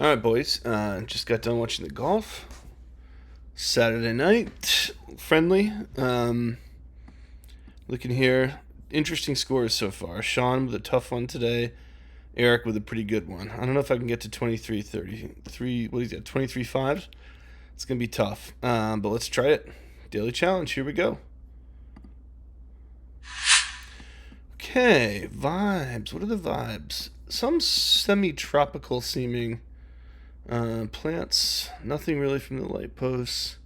All right, boys. Just got done watching the golf. Saturday night, friendly. Looking here, interesting scores so far. Sean with a tough one today. Eric with a pretty good one. I don't know if I can get to 23 33. What is that? 23 5? It's going to be tough. But let's try it. Daily challenge. Here we go. Okay, vibes. What are the vibes? Some semi tropical seeming plants. Nothing really from the light posts.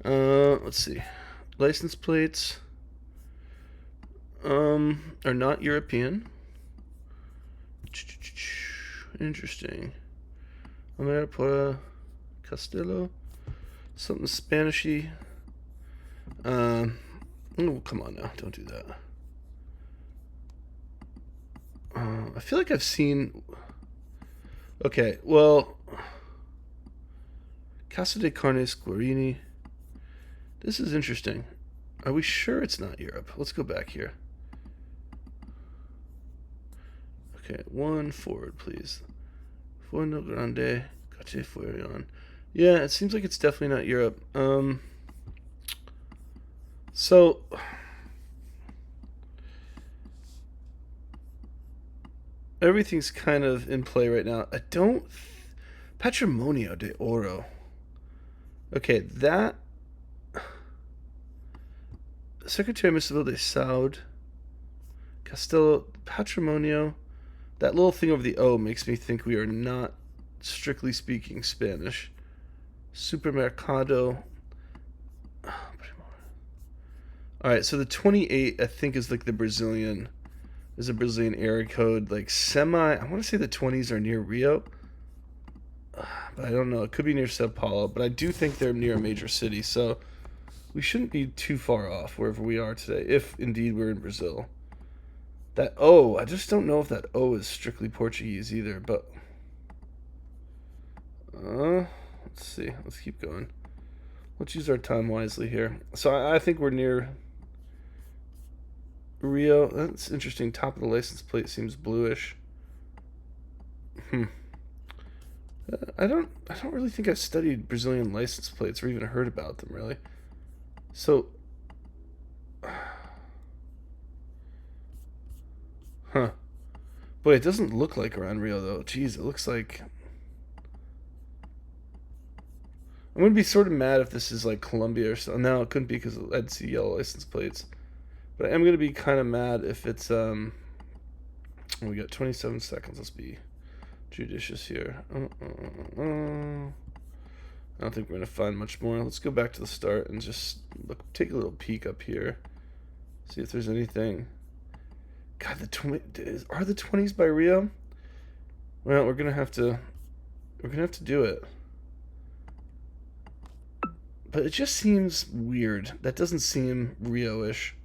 Let's see. License plates are not European. Interesting. Amarapora Castillo. Something Spanishy. Oh, come on now. Don't do that. I feel like I've seen. Okay, well. Casa de Carnes Guarini. This is interesting. Are we sure it's not Europe? Let's go back here. Okay, one forward, please. Fondo Grande, Cache Fuerion. Yeah, it seems like it's definitely not Europe. So everything's kind of in play right now. I don't. Patrimonio de Oro. Okay, that. Secretary Municipal de Saud. Castello. Patrimonio. That little thing over the O makes me think we are not, strictly speaking, Spanish. Supermercado. Alright, so the 28, I think, is like the Brazilian. Is a Brazilian area code. Like semi. I want to say the 20s are near Rio. But I don't know. It could be near Sao Paulo. But I do think they're near a major city. So we shouldn't be too far off wherever we are today. If indeed we're in Brazil. That O, I just don't know if that O is strictly Portuguese either, but let's see. Let's keep going. Let's use our time wisely here. So I think we're near Rio. That's interesting. Top of the license plate seems bluish. I don't really think I've studied Brazilian license plates or even heard about them really. So huh. Boy, it doesn't look like around Rio though. Jeez, it looks like I'm gonna be sort of mad if this is like Colombia or something. No, it couldn't be because I'd see yellow license plates. But I am gonna be kind of mad if it's We got 27 seconds. Let's be judicious here. I don't think we're gonna find much more. Let's go back to the start and just take a little peek up here, see if there's anything. God, are the 20s by Rio? Well, we're gonna have to do it. But it just seems weird. That doesn't seem Rio-ish.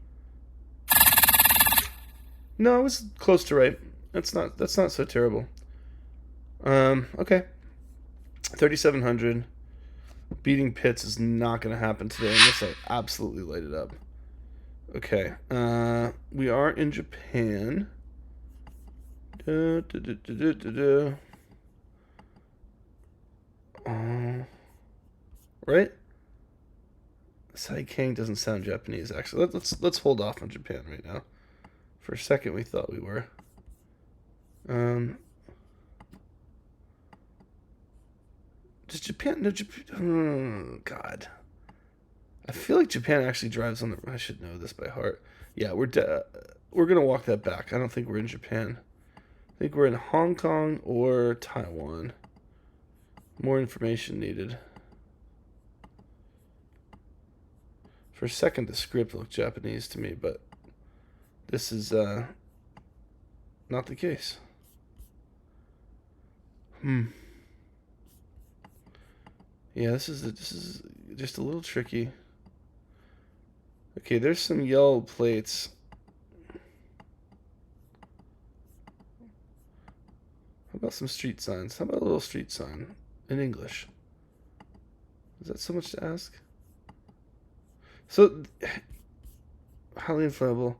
No, I was close to right. That's not so terrible. Okay. 3,700. Beating Pitts is not going to happen today unless I absolutely light it up. Okay. We are in Japan. Right? Saikang doesn't sound Japanese. Actually, let's hold off on Japan right now. For a second, we thought we were. Does Japan? No, Japan. Oh, God. I feel like Japan actually drives on the. I should know this by heart. Yeah, we're gonna walk that back. I don't think we're in Japan. I think we're in Hong Kong or Taiwan. More information needed. For a second, the script looked Japanese to me, but this is not the case. Yeah, this is just a little tricky. Okay, there's some yellow plates. How about some street signs? How about a little street sign in English? Is that so much to ask? So, highly inflammable.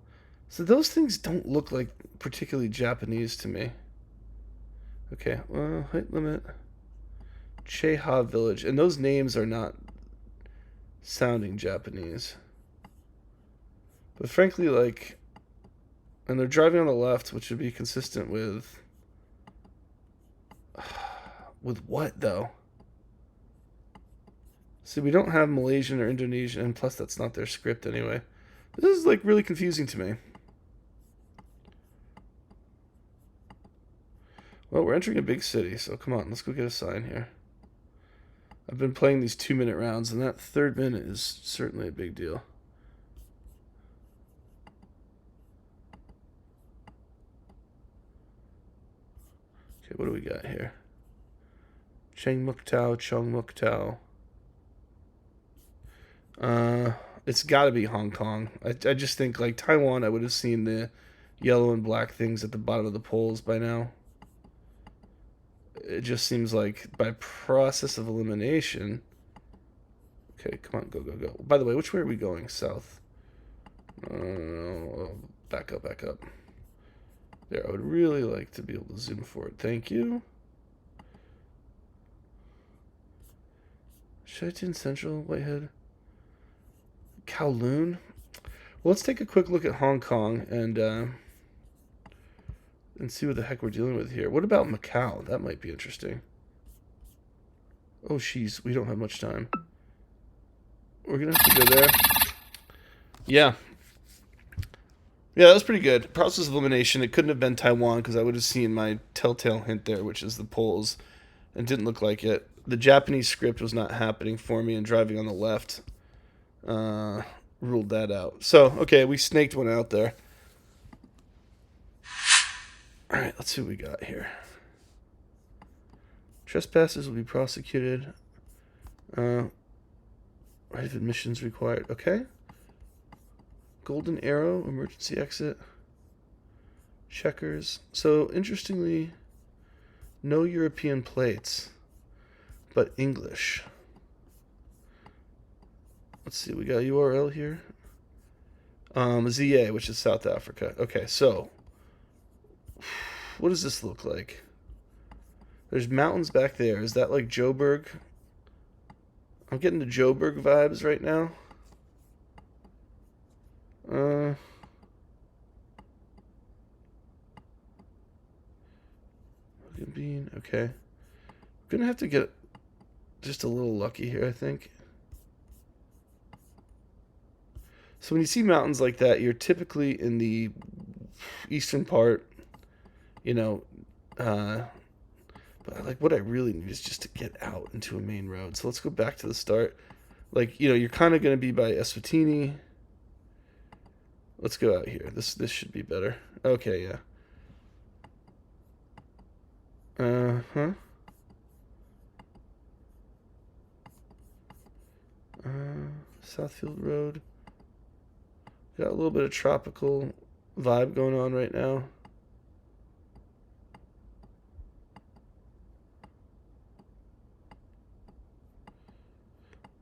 So those things don't look like particularly Japanese to me. Okay, height limit. Cheha Village. And those names are not sounding Japanese. But frankly, like... And they're driving on the left, which would be consistent with... With what, though? See, we don't have Malaysian or Indonesian, and plus that's not their script anyway. This is, like, really confusing to me. Well, we're entering a big city, so come on, let's go get a sign here. I've been playing these 2-minute rounds, and that third minute is certainly a big deal. Okay, what do we got here? Cheng Muk Tao, Chung Muk Tao. It's got to be Hong Kong. I just think, like, Taiwan, I would have seen the yellow and black things at the bottom of the polls by now. It just seems like by process of elimination... Okay, come on, go, go, go. By the way, which way are we going? South. Back up, back up. There, I would really like to be able to zoom forward. Thank you. Shaitan Central, Whitehead. Kowloon. Well, let's take a quick look at Hong Kong and see what the heck we're dealing with here. What about Macau? That might be interesting. Oh, jeez, we don't have much time. We're gonna have to go there. Yeah. Yeah, that was pretty good. Process of elimination. It couldn't have been Taiwan because I would have seen my telltale hint there, which is the polls. It didn't look like it. The Japanese script was not happening for me, and driving on the left ruled that out. So, okay, we snaked one out there. Alright, let's see what we got here. Trespassers will be prosecuted. Right of admissions required. Okay. Golden Arrow, emergency exit. Checkers. So, interestingly, no European plates, but English. Let's see, we got a URL here. ZA, which is South Africa. Okay, so, what does this look like? There's mountains back there. Is that like Joburg? I'm getting the Joburg vibes right now. Bean, okay. I'm gonna have to get just a little lucky here, I think. So when you see mountains like that, you're typically in the eastern part, you know, but like what I really need is just to get out into a main road. So let's go back to the start. Like, you know, you're kind of going to be by Eswatini. Let's go out here. This should be better. Okay, yeah. Uh-huh. Southfield Road. Got a little bit of tropical vibe going on right now.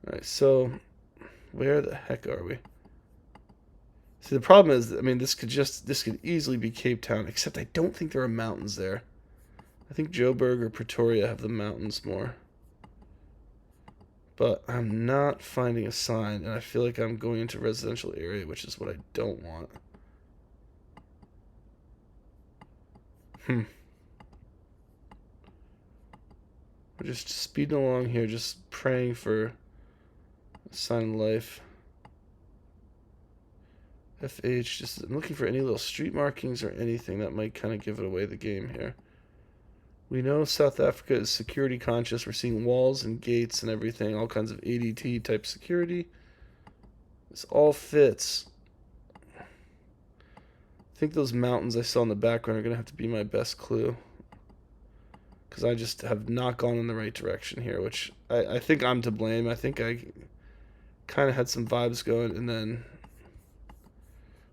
Alright, so where the heck are we? See, the problem is, I mean, this could easily be Cape Town, except I don't think there are mountains there. I think Joburg or Pretoria have the mountains more. But I'm not finding a sign, and I feel like I'm going into a residential area, which is what I don't want. We're just speeding along here, just praying for a sign of life. FH, just I'm looking for any little street markings or anything that might kind of give it away the game here. We know South Africa is security conscious. We're seeing walls and gates and everything, all kinds of ADT type security. This all fits. I think those mountains I saw in the background are going to have to be my best clue. Because I just have not gone in the right direction here, which I think I'm to blame. I think I kind of had some vibes going, and then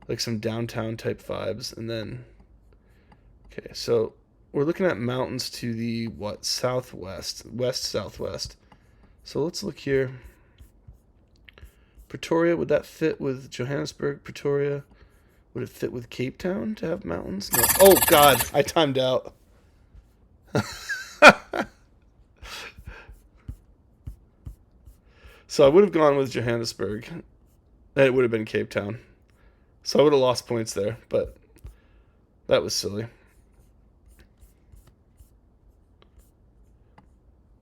like some downtown type vibes, and then okay, so we're looking at mountains to the southwest, west-southwest. So let's look here. Pretoria, would that fit with Johannesburg? Pretoria, would it fit with Cape Town to have mountains? No. Oh God, I timed out. So I would have gone with Johannesburg, and it would have been Cape Town. So I would have lost points there, but that was silly.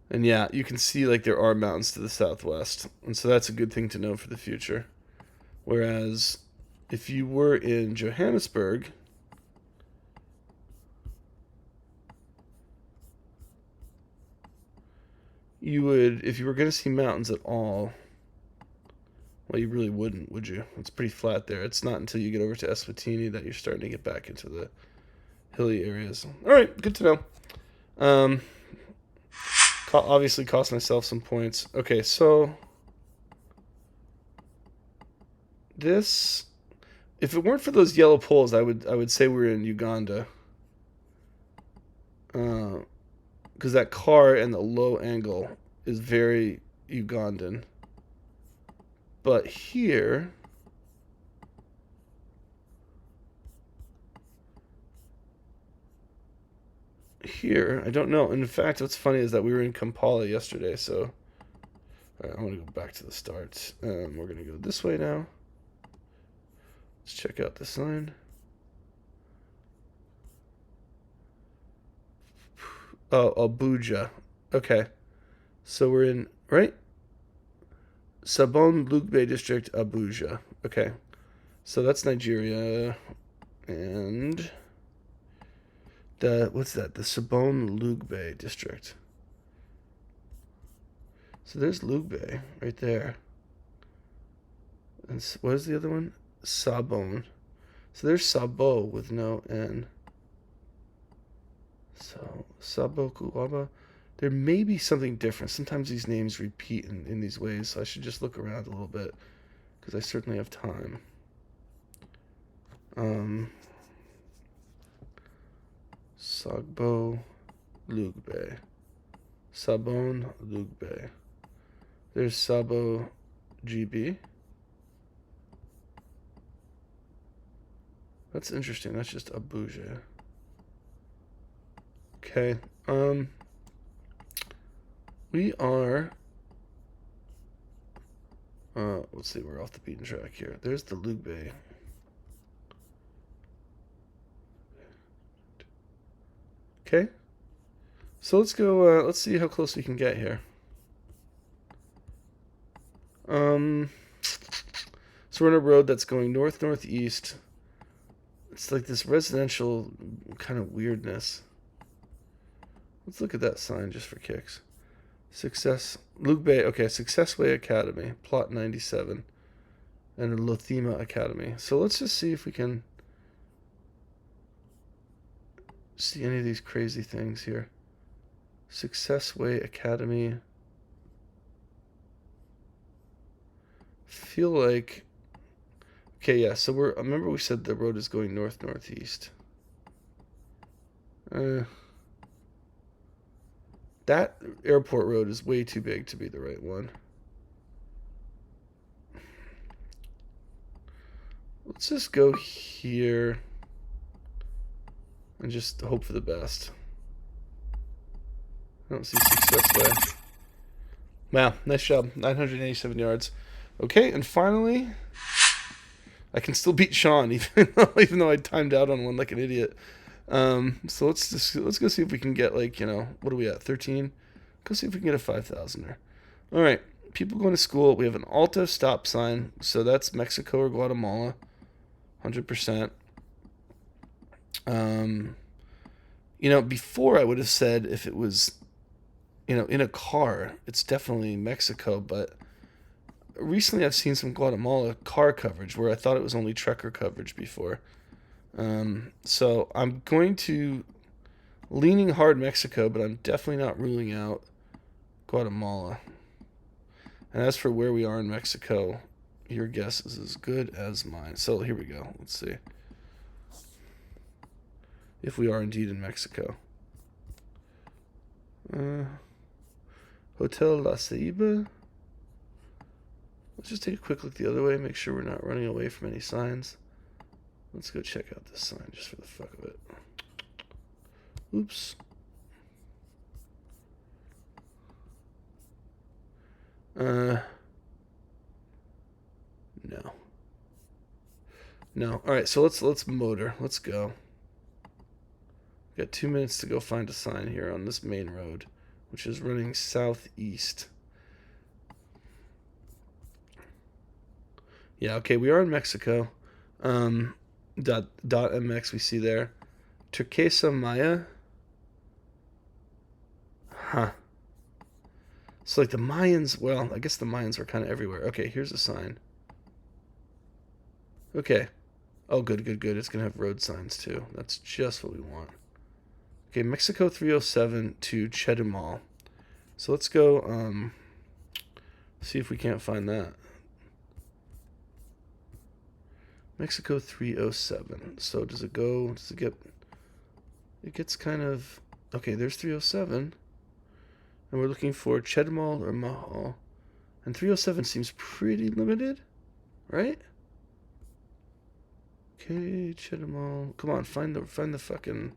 And yeah, you can see like there are mountains to the southwest, and so that's a good thing to know for the future. Whereas if you were in Johannesburg, you would, if you were going to see mountains at all, well, you really wouldn't, would you? It's pretty flat there. It's not until you get over to Eswatini that you're starting to get back into the hilly areas. All right, good to know. Obviously cost myself some points. Okay, so this, if it weren't for those yellow poles, I would say we're in Uganda. Because that car and the low angle is very Ugandan. But here, I don't know. And in fact, what's funny is that we were in Kampala yesterday, so I'm going to go back to the start. We're going to go this way now. Let's check out the sign. Oh, Abuja. Okay. So we're in, right? Sabon Lugbe District, Abuja. Okay. So that's Nigeria. And what's that? The Sabon Lugbe District. So there's Lugbe right there. And what is the other one? Sabon. So there's Sabo with no N. So Sabo Kuwaba. There may be something different. Sometimes these names repeat in these ways, so I should just look around a little bit because I certainly have time. Sagbo Lugbe. Sabon Lugbe. There's Sabo GB. That's interesting. That's just Abuja. Okay. We are. Let's see. We're off the beaten track here. There's the Lugbe. Okay. So let's go. Let's see how close we can get here. So we're on a road that's going north-northeast. It's like this residential kind of weirdness. Let's look at that sign just for kicks. Success Lugbe. Okay, Success Way Academy, plot 97, and Lothima Academy. So let's just see if we can see any of these crazy things here. Success Way Academy. Feel like, okay, yeah. So remember we said the road is going north-northeast. That airport road is way too big to be the right one. Let's just go here and just hope for the best. I don't see Success Way. Wow, nice job. 987 yards. Okay, and finally, I can still beat Sean even though I timed out on one like an idiot. So let's go see if we can get, like, what are we at? 13. Go see if we can get a 5,000er. All right, people going to school. We have an Alto stop sign, so that's Mexico or Guatemala, 100%. Before I would have said if it was, in a car, it's definitely Mexico, but recently I've seen some Guatemala car coverage where I thought it was only trucker coverage before. So I'm going to leaning hard Mexico, but I'm definitely not ruling out Guatemala. And as for where we are in Mexico, your guess is as good as mine. So here we go. Let's see if we are indeed in Mexico. Hotel La Ceiba. Let's just take a quick look the other way, make sure we're not running away from any signs. Let's go check out this sign just for the fuck of it. Oops. No. All right, so let's motor. Let's go. Got 2 minutes to go find a sign here on this main road, which is running southeast. Yeah, okay, we are in Mexico. Dot MX we see there. Turquesa Maya. Huh. So like the Mayans, well, I guess the Mayans were kind of everywhere. Okay, here's a sign. Okay. Oh, good, good, good. It's going to have road signs too. That's just what we want. Okay, Mexico 307 to Chetumal. So let's go see if we can't find that. Mexico 307. So does it get, it gets kind of, okay, there's 307. And we're looking for Chetumal or Mahal. And 307 seems pretty limited, right? Okay, Chetumal. Come on, find the fucking,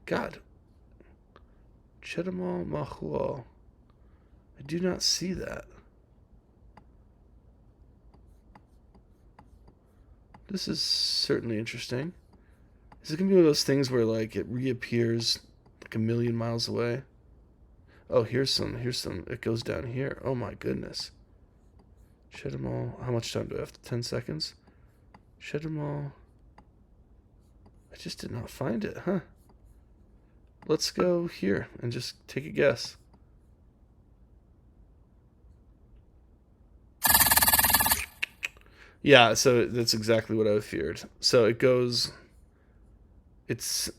God. Chetumal Mahal. I do not see that. This is certainly interesting. Is it gonna be one of those things where like it reappears like a million miles away? Oh, here's some. It goes down here. Oh my goodness. Chetumal. How much time do I have? 10 seconds. Chetumal. I just did not find it, huh? Let's go here and just take a guess. Yeah, so that's exactly what I feared. So it goes. It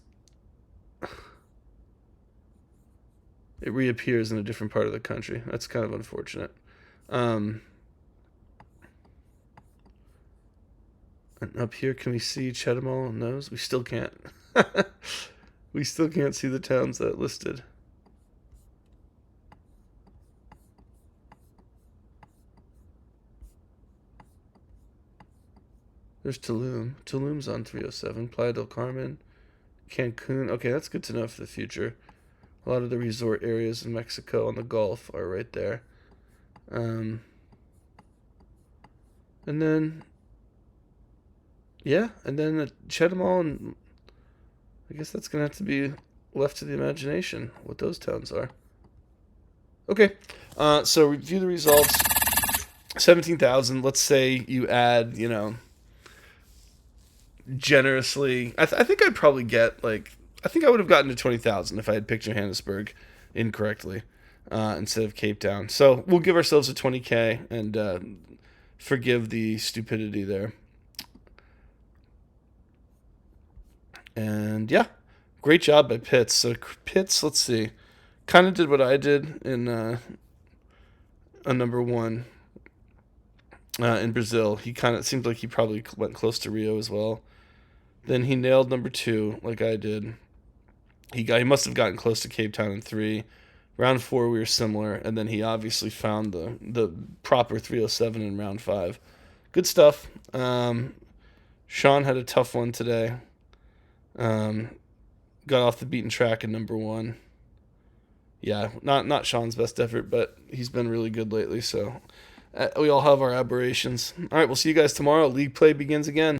reappears in a different part of the country. That's kind of unfortunate. And up here, can we see Chetumal and those? We still can't. We still can't see the towns that listed. There's Tulum. Tulum's on 307. Playa del Carmen. Cancun. Okay, that's good to know for the future. A lot of the resort areas in Mexico on the Gulf are right there. And then, yeah, and then Chetumal, and I guess that's going to have to be left to the imagination what those towns are. Okay, so review the results. 17,000. Let's say you add, generously. I think I'd probably get like, I think I would have gotten to 20,000 if I had picked Johannesburg incorrectly instead of Cape Town. So we'll give ourselves a 20K and forgive the stupidity there. And yeah, great job by Pitts. So Pitts, let's see, kind of did what I did in a number one in Brazil. He kind of seemed like he probably went close to Rio as well. Then he nailed number two like I did. He must have gotten close to Cape Town in 3. Round 4 we were similar, and then he obviously found the proper 307 in round 5. Good stuff. Sean had a tough one today. Got off the beaten track in number 1. Yeah, not Sean's best effort, but he's been really good lately. So we all have our aberrations. All right, we'll see you guys tomorrow. League play begins again.